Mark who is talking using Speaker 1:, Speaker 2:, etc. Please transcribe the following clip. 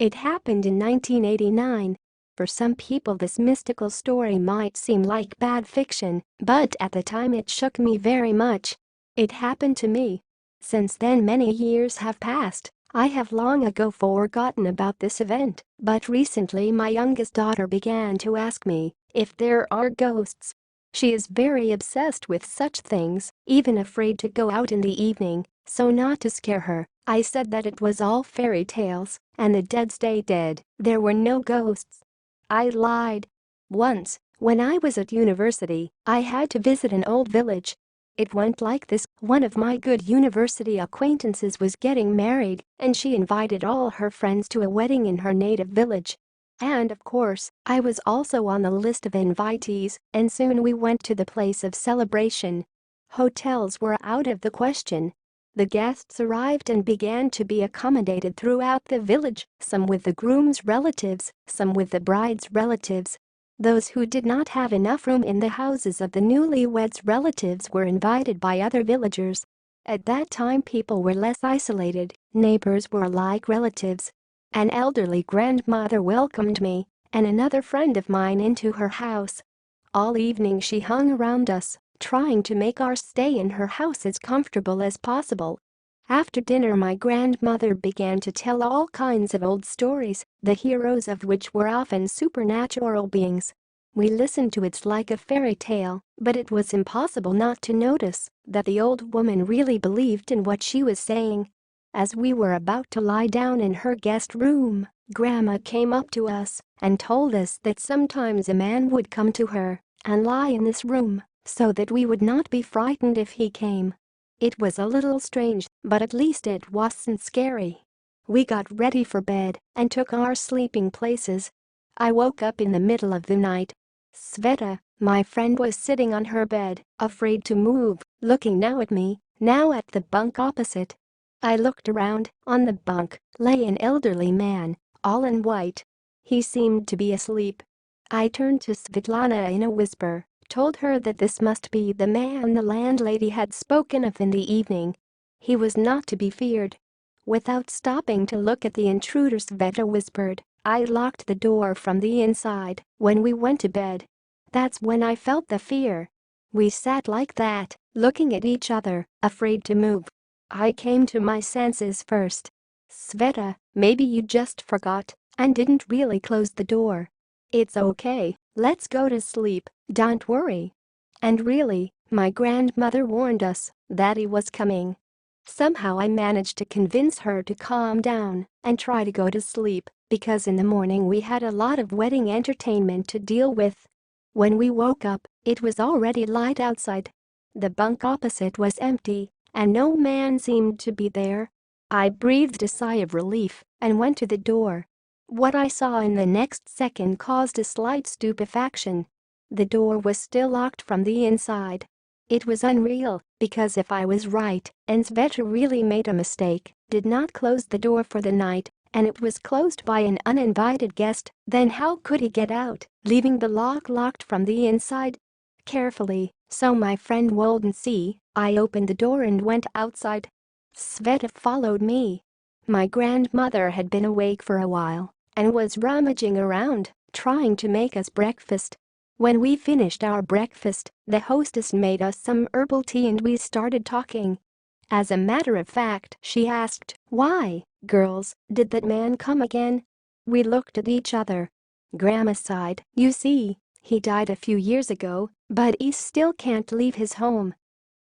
Speaker 1: It happened in 1989. For some people this mystical story might seem like bad fiction, but at the time it shook me very much. It happened to me. Since then many years have passed. I have long ago forgotten about this event, but recently my youngest daughter began to ask me if there are ghosts. She is very obsessed with such things, even afraid to go out in the evening, so not to scare her, I said that it was all fairy tales, and the dead stay dead, there were no ghosts. I lied. Once, when I was at university, I had to visit an old village. It went like this: one of my good university acquaintances was getting married, and she invited all her friends to a wedding in her native village. And of course, I was also on the list of invitees, and soon we went to the place of celebration. Hotels were out of the question. The guests arrived and began to be accommodated throughout the village, some with the groom's relatives, some with the bride's relatives. Those who did not have enough room in the houses of the newlyweds' relatives were invited by other villagers. At that time people were less isolated, neighbors were like relatives. An elderly grandmother welcomed me and another friend of mine into her house. All evening she hung around us, trying to make our stay in her house as comfortable as possible. After dinner my grandmother began to tell all kinds of old stories, the heroes of which were often supernatural beings. We listened to it like a fairy tale, but it was impossible not to notice that the old woman really believed in what she was saying. As we were about to lie down in her guest room, Grandma came up to us and told us that sometimes a man would come to her and lie in this room so that we would not be frightened if he came. It was a little strange, but at least it wasn't scary. We got ready for bed and took our sleeping places. I woke up in the middle of the night. Sveta, my friend, was sitting on her bed, afraid to move, looking now at me, now at the bunk opposite. I looked around. On the bunk lay an elderly man, all in white. He seemed to be asleep. I turned to Svetlana in a whisper, told her that this must be the man the landlady had spoken of in the evening. He was not to be feared. Without stopping to look at the intruder, Sveta whispered, "I locked the door from the inside when we went to bed." That's when I felt the fear. We sat like that, looking at each other, afraid to move. I came to my senses first. "Sveta, maybe you just forgot and didn't really close the door. It's okay, let's go to sleep, don't worry." And really, my grandmother warned us that he was coming. Somehow I managed to convince her to calm down and try to go to sleep, because in the morning we had a lot of wedding entertainment to deal with. When we woke up, it was already light outside. The bunk opposite was empty, and no man seemed to be there. I breathed a sigh of relief and went to the door. What I saw in the next second caused a slight stupefaction. The door was still locked from the inside. It was unreal, because if I was right and Sveta really made a mistake, did not close the door for the night, and it was closed by an uninvited guest, then how could he get out, leaving the lock locked from the inside? Carefully, so my friend wouldn't see, I opened the door and went outside. Sveta followed me. My grandmother had been awake for a while and was rummaging around, trying to make us breakfast. When we finished our breakfast, the hostess made us some herbal tea and we started talking. As a matter of fact, she asked, "Why, girls, did that man come again?" We looked at each other. Grandma sighed. "You see, he died a few years ago, but he still can't leave his home.